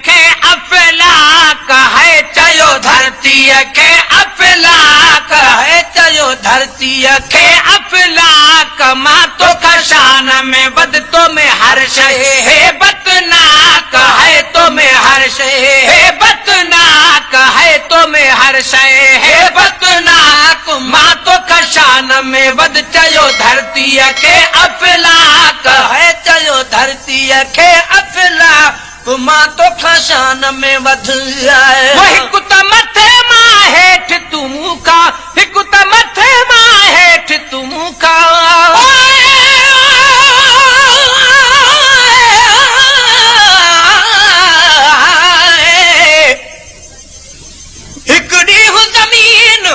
खे अफलाक है चयो धरती खे अफलाक है चयो धरती खे अफलाक मां तो शान में वध तो में हर शय है बतनाक है तो में हर शय है बतनाक है तो में हर शय है बतनाक मां तो शान में वध चयो धरती खे अफलाक है चयो धरती खे अफलाक मां तो शान में वध हिकु त मथे मां हेठि तूं का हिकु त मथे मां हेठि तूं का हिकु ॾींहुं ज़मीन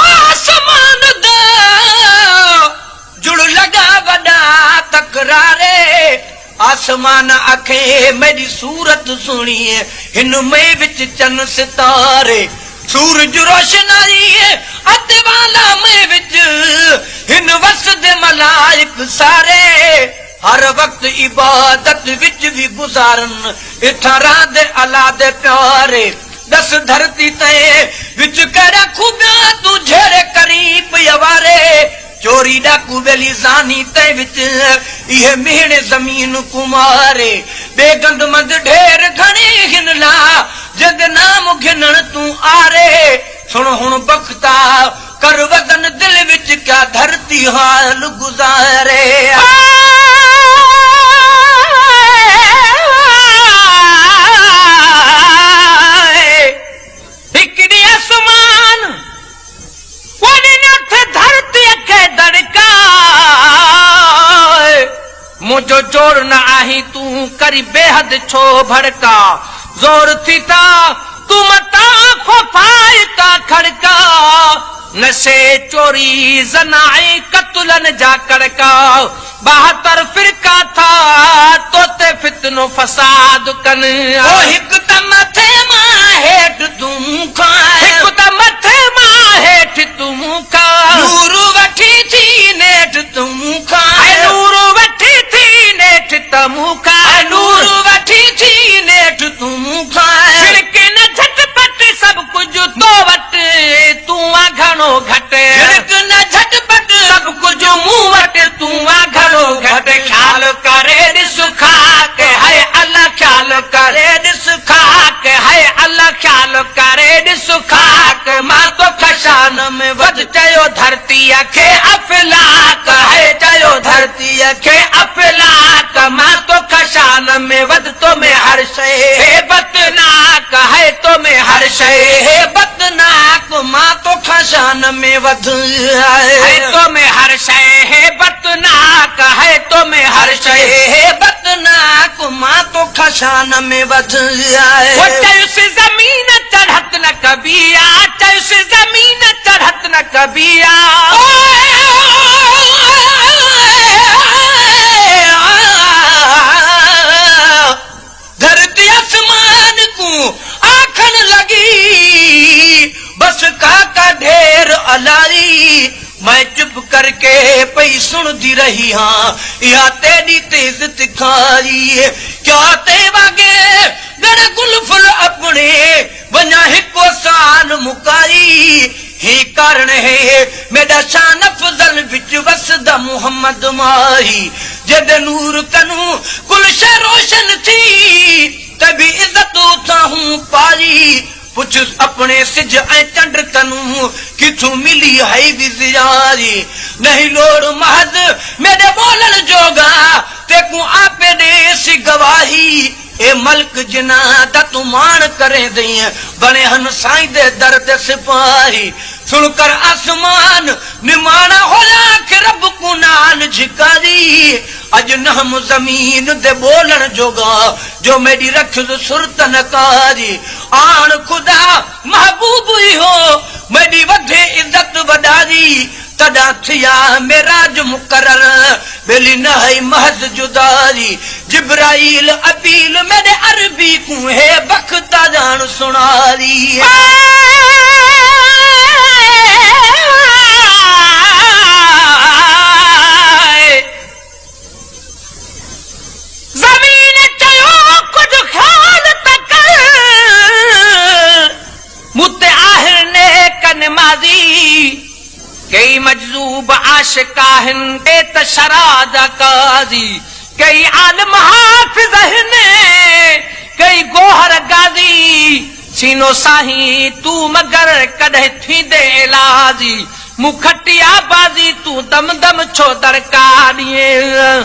आसमान जुड़ लगा वॾा तकरारे आसमान आखे मेरी सूरत सुणिए हिन में विच चन सितारे सूरज रोशनाई अतवाला में विच हिन वसद मलाइक सारे हर वक्त इबादत विच भी गुजारन इठा राद अलाद प्यारे दस धरती ते विच करा खुदा तू झेरे करीब यवारे चोरी डाकू वेली जानी ते विच ये मेहणे जमीन कुमारे बेगंद मंद ढेर घणे हिनला जग नाम घिनण तू आरे सुन हुन बख्ता कर वदन दिल विच क्या धरती हाल गुजारे हिकड़ी आसमान वनी नथ धरती के दड़का मुझो जोड़ न आही तू करी बेहद छो भड़का जोर थी ता तू मता खफाई का खड़का नशे चोरी जनाई कतुलन जा कड़का 72 फिरका था तोते फितनो फसाद कन ओ हिक त मथे मां हेठ तूं खा हिक त मथे मां हेठ तूं खा नूर वठी थी नेठ तूं खा नूर वठी थी नेठ तूं खा नूर वठी थी नेठ तूं खा छिड़के न झटपट सब कुछ तो वट तूं आ घणो घट छिड़क न झटपट सब कुछ मुंह वट तूं आ घणो घट ख्याल करे ॾिस खाक है अल्लाह ख्याल करे ॾिस खाक है अल्लाह ख्याल करे ॾिस खाक मां तो खशान में वध चयो धरती खे अफलाक है चयो धरती खे अफलाक मां तो खशान में वध तो में हर शय है बतनाक है तो में हर शय है बतनाक मां तो खशान में वध है तो में हर शय है बतनाक है तो में हर शय है बतनाक मां तो खशान में वध वो चयुस जमीन चढ़त न कबिया चयुस जमीन चढ़त न कबिया धरती आसमान को आखन लगी बस काका ढेर अलाई मैं चुप करके पई सुनती रही हाँ या तेरी तेज तिखारी क्या ते वागे गण गुलफुल अपने बना हिको साल मुकारी ही कारण है मेरा शान अफजल विच वसदा मोहम्मद माही जद नूर कनू गुलश रोशन थी तभी इज्जत उठाऊं पारी पुछ अपने सिज ऐं चंड तनू किथू मिली है विजियारी नहीं लोड़ महज मेरे बोलन जोगा तेकू आपे देश गवाही ए मल्क जिना तू मान करे दई बने हन साईं दे दर ते सिपाही सुनकर आसमान निमाना हो लाख रब को नाल झिकारी अज नहम जमीन दे बोलन जोगा जो मेरी रख सुरत नकारी आन खुदा महबूब ही हो मेरी वधे इज्जत वडारी तदा थिया मेराज मुकरर बेली न है महज जुदारी जिब्राइल अपील मेरे अरबी को है बख्ता जान सुनारी जमीन चयो कुछ ख्याल खूब आशिकाहिन के त शराजा काजी कई आलम हाफिज ने कई गोहर गाजी सीनो साही तू मगर कदे थी दे इलाजी मुखटिया बाजी तू दम दम छो दरकारिए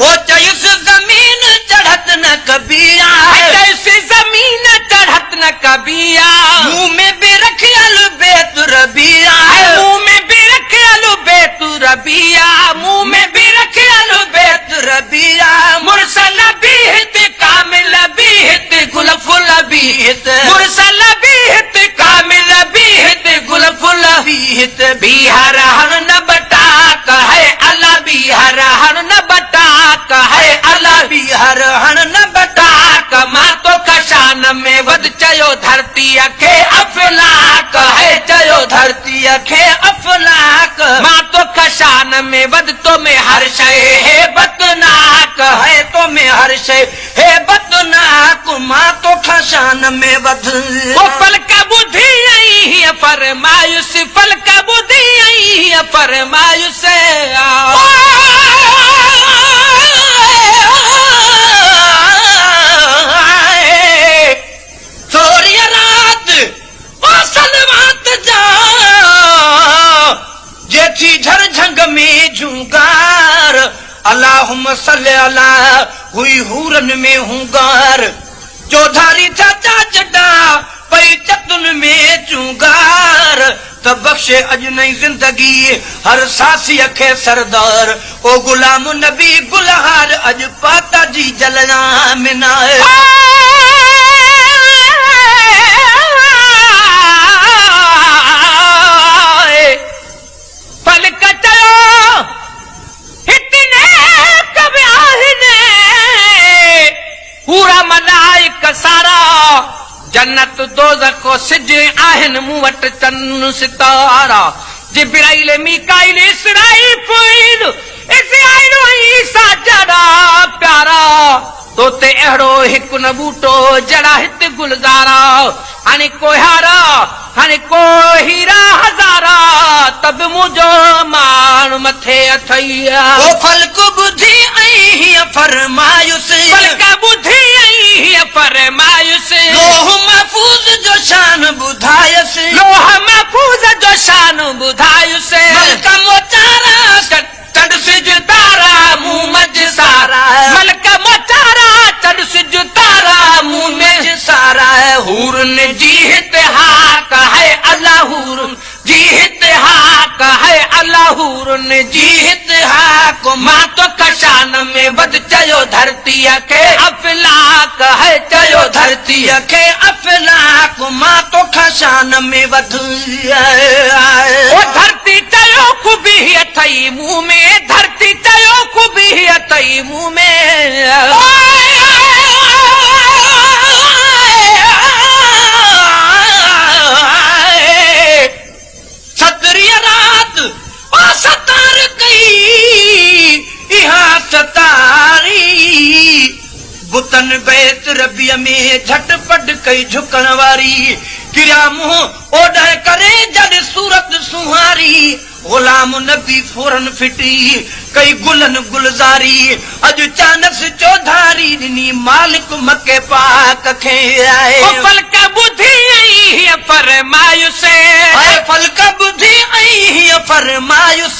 वो चयुस जमीन चढ़त न कबिया जैसी जमीन चढ़त न कबिया मुंह में भी रखियल बेतुरबिया मुंह में भी रखियल बेतुरबिया मुंह में भी रखियल बेतुरबिया मुरसल बीहत कामिल बीहत गुलफुल बीहत मुरसल बीहत कामिल बीहत गुलफुल बीहत बिहार हर न बटा कहे अल्लाह बिहार हर न बटा कहे अल्लाह बिहार हण न बटा कमा तो कशान में वध चयो धरती अखे अफलाक है चयो धरती अखे अफलाक मां तो कशान में वध तो में हर शय है बतनाक है तो में हर शय है बतनाक मां तो खशान में वध वो पल का बुद्धि आई है फरमायुस पल का बुद्धि आई है फरमायुस थोड़ी रात सलवात जा जेठी झर झंग में झुंगार अल्लाहुम्मा सल्ली अला हुई हूरन में हुंगार चौधारी चाचा चड्डा पई चतुन में चुंगार त बख्शे अज नई जिंदगी हर सासी अखे सरदार ओ गुलाम नबी गुलहार अज पाता जी जलना मिना पल कटयो इतने कभी आहिने पूरा मलाइक सारा जन्नत दोज़ख सिज आहिन मूं वटि चन सितारा जिब्राइल मीकाइल इसराइल ईसा जड़ा प्यारा तोते अहिड़ो हिकु न बूटो जड़ा हित गुलज़ारा हाणे कोहारा हाणे को हीरा हज़ारा तब मुंहिंजो माण्हू मथे अथईया ओ फलक बुधी ऐं फरमायुस फलक बुधी ऐं फरमायुस लोह महफूज़ जो शान ॿुधायस लोह महफूज़ जो शान ॿुधायुस मलक मोचारा चढ़ सिज तारा मुंह मज सारा मलक मोचारा चढ़ सिज तारा मुंह में सारा हूरन जी हितहाक है अल्लाह हूरन जी हितहाक है अल्लाह हूरन जी हितहाक मां तो कशान में वध चयो धरती के अफलाक है चयो धरती के अफलाक मां तो खशान में वध ओ धरती चयो खूबी अथई मुंह में धरती चयो खूबी अथई मुंह में सतरिया रात सतार कई इहा सतारी बुतन बैत रबिया में झटपट कई झुकण वारी किरिया मुंह ओॾह करे जॾ सूरत सुहारी गुलाम नबी फौरन फिटी कई गुलन गुलजारी अज चानस चौधारी ॾिनी मालिक मके पाक खे आए पलक बुधी आई फरमायुस फलक बुधी ऐं फरमायुस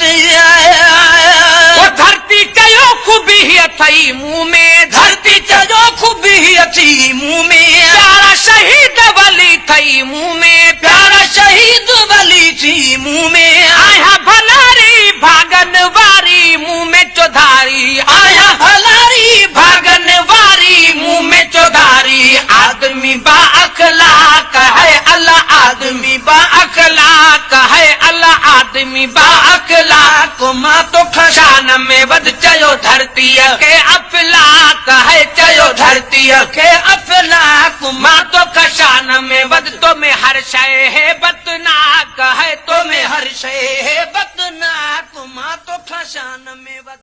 वो धरती चयो खूबी अथई मुंह में धरती चयो खूबी अथी मुंह में प्यारा शहीद वली थई मुंह में प्यारा शहीद वली थी मुंह में आया भलारी भागन वारी मुंह में चौधारी आया भलारी भागन वारी मुंह में चौधारी आदमी बा अखलाक है अल्लाह आदमी बा अखलाक है अल्लाह आदमी बा अखलाक मां तो शान में वध चयो धरती के अफलाक है चयो धरती के अफलाक मां तो कशान में वध तो में हर शय है बतनाक है तो में हर शय है बदनाक मां तो खशान में